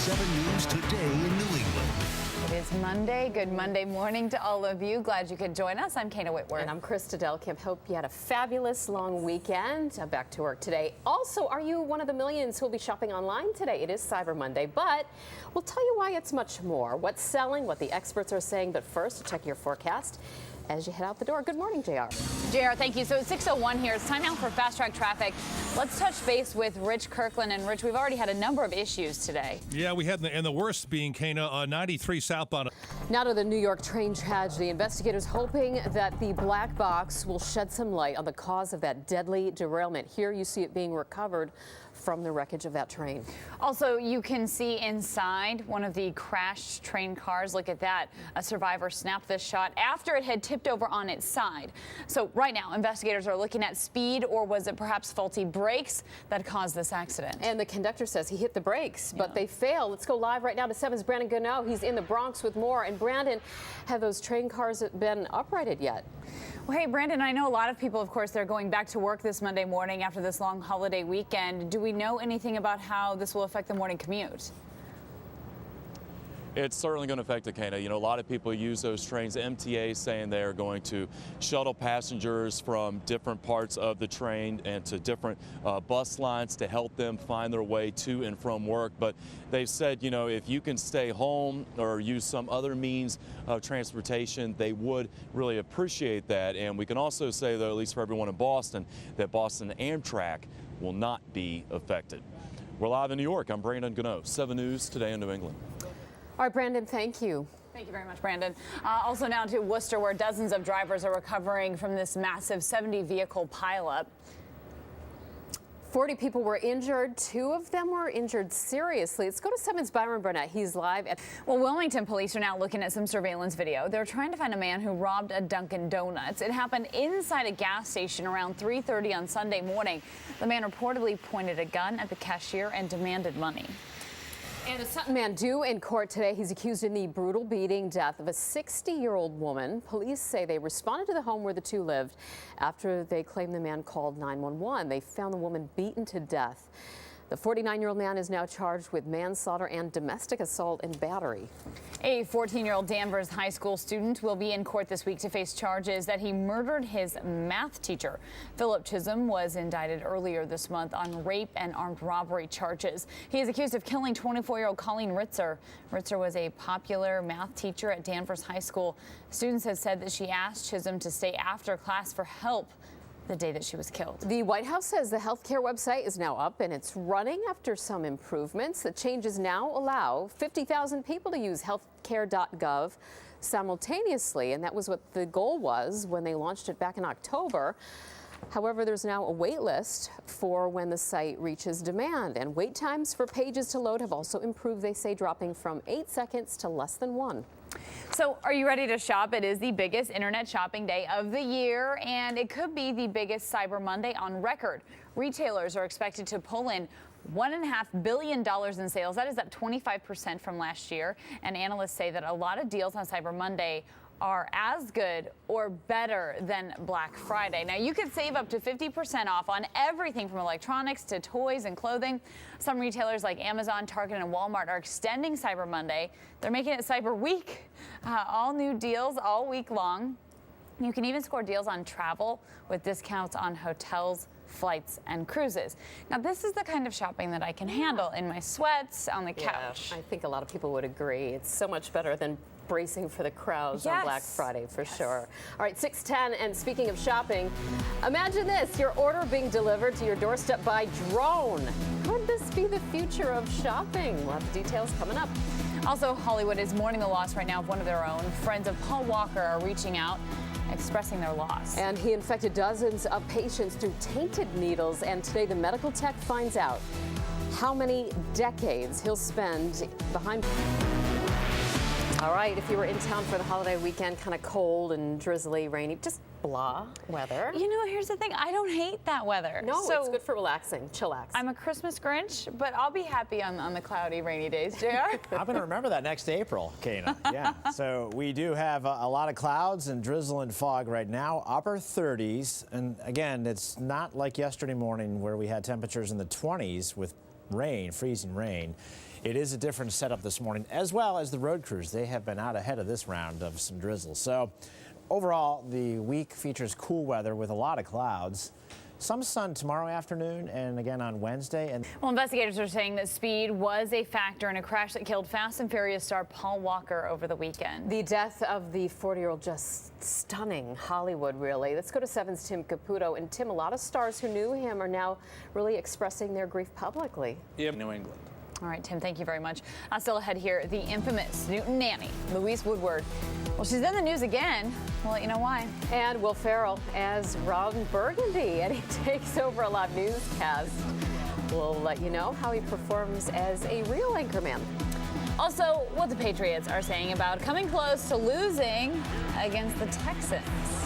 7 News Today in New England. It is Monday. Good Monday morning to all of you. Glad you could join us. I'm Kana Whitworth. And I'm Krista Delkamp. Hope you had a fabulous long weekend. Back to work today. Also, are you one of the millions who will be shopping online today? It is Cyber Monday, but we'll tell you why it's much more. What's selling, what the experts are saying. But first, check your forecast as you head out the door. Good morning, JR. JR, thank you. So it's 6:01 here. It's time now for Fast Track Traffic. Let's touch base with Rich Kirkland. And Rich, we've already had a number of issues today. Yeah, we had, and the worst being, Kana, 93 southbound. Now to the New York train tragedy. Investigators hoping that the black box will shed some light on the cause of that deadly derailment. Here you see it being recovered from the wreckage of that train. Also, you can see inside one of the crashed train cars. Look at that. A survivor snapped this shot after it had tipped over on its side. So right now, investigators are looking at speed, or was it perhaps faulty brakes that caused this accident? And the conductor says he hit the brakes, but they failed. Let's go live right now to 7's Brandon Gano. He's in the Bronx with more. And Brandon, have those train cars been uprighted yet? Well, hey, Brandon, I know a lot of people, of course, they're going back to work this Monday morning after this long holiday weekend. Do we know anything about how this will affect the morning commute? It's certainly going to affect the Kana. You know, a lot of people use those trains. MTA saying they are going to shuttle passengers from different parts of the train and to different bus lines to help them find their way to and from work. But they've said, you know, if you can stay home or use some other means of transportation, they would really appreciate that. And we can also say, though, at least for everyone in Boston, that Boston Amtrak will not be affected. We're live in New York. I'm Brandon Gano, 7 News Today in New England. All right, Brandon, thank you. Thank you very much, Brandon. Also now to Worcester, where dozens of drivers are recovering from this massive 70-vehicle pileup. 40 people were injured. 2 of them were injured seriously. Let's go to 7's Byron Burnett. He's live at... Well, Wilmington police are now looking at some surveillance video. They're trying to find a man who robbed a Dunkin' Donuts. It happened inside a gas station around 3:30 on Sunday morning. The man reportedly pointed a gun at the cashier and demanded money. And a Sutton man due in court today. He's accused in the brutal beating death of a 60-year-old woman. Police say they responded to the home where the two lived after they claimed the man called 911. They found the woman beaten to death. The 49-year-old man is now charged with manslaughter and domestic assault and battery. A 14-year-old Danvers High School student will be in court this week to face charges that he murdered his math teacher. Philip Chisholm was indicted earlier this month on rape and armed robbery charges. He is accused of killing 24-year-old Colleen Ritzer. Ritzer was a popular math teacher at Danvers High School. Students have said that she asked Chisholm to stay after class for help the day that she was killed. The White House says the healthcare website is now up and it's running after some improvements. The changes now allow 50,000 people to use healthcare.gov simultaneously, and that was what the goal was when they launched it back in October. However, there's now a wait list for when the site reaches demand, and wait times for pages to load have also improved, they say, dropping from 8 seconds to less than 1. So are you ready to shop? It is the biggest internet shopping day of the year, and it could be the biggest Cyber Monday on record. Retailers are expected to pull in $1.5 billion in sales. That is up 25% from last year. And analysts say that a lot of deals on Cyber Monday are as good or better than Black Friday. Now, you could save up to 50% off on everything from electronics to toys and clothing. Some retailers like Amazon, Target, and Walmart are extending Cyber Monday. They're making it Cyber Week. All new deals all week long. You can even score deals on travel with discounts on hotels, flights, and cruises. Now, this is the kind of shopping that I can handle in my sweats on the couch. I think a lot of people would agree. It's so much better than bracing for the crowds on Black Friday, for sure. All right, 6:10, and speaking of shopping, imagine this, your order being delivered to your doorstep by drone. Could this be the future of shopping? We'll have the details coming up. Also, Hollywood is mourning the loss right now of one of their own. Friends of Paul Walker are reaching out, expressing their loss. And he infected dozens of patients through tainted needles, and today the medical tech finds out how many decades he'll spend behind. All right, if you were in town for the holiday weekend, kind of cold and drizzly, rainy, just blah weather. You know, here's the thing. I don't hate that weather. No, it's good for relaxing, chillax. I'm a Christmas Grinch, but I'll be happy on the cloudy, rainy days, JR. I'm going to remember that next April, Kana. Yeah. So we do have a lot of clouds and drizzle and fog right now, upper 30s. And again, it's not like yesterday morning where we had temperatures in the 20s with rain, freezing rain. It is a different setup this morning, as well as the road crews. They have been out ahead of this round of some drizzle. So overall, the week features cool weather with a lot of clouds. Some sun tomorrow afternoon and again on Wednesday. And well, investigators are saying that speed was a factor in a crash that killed Fast and Furious star Paul Walker over the weekend. The death of the 40-year-old just stunning Hollywood, really. Let's go to 7's Tim Caputo. And Tim, a lot of stars who knew him are now really expressing their grief publicly. Yeah, New England. All right, Tim, thank you very much. Still ahead here, the infamous Newton nanny, Louise Woodward. Well, she's in the news again. We'll let you know why. And Will Ferrell as Ron Burgundy, and he takes over a live newscast. We'll let you know how he performs as a real anchorman. Also, what the Patriots are saying about coming close to losing against the Texans.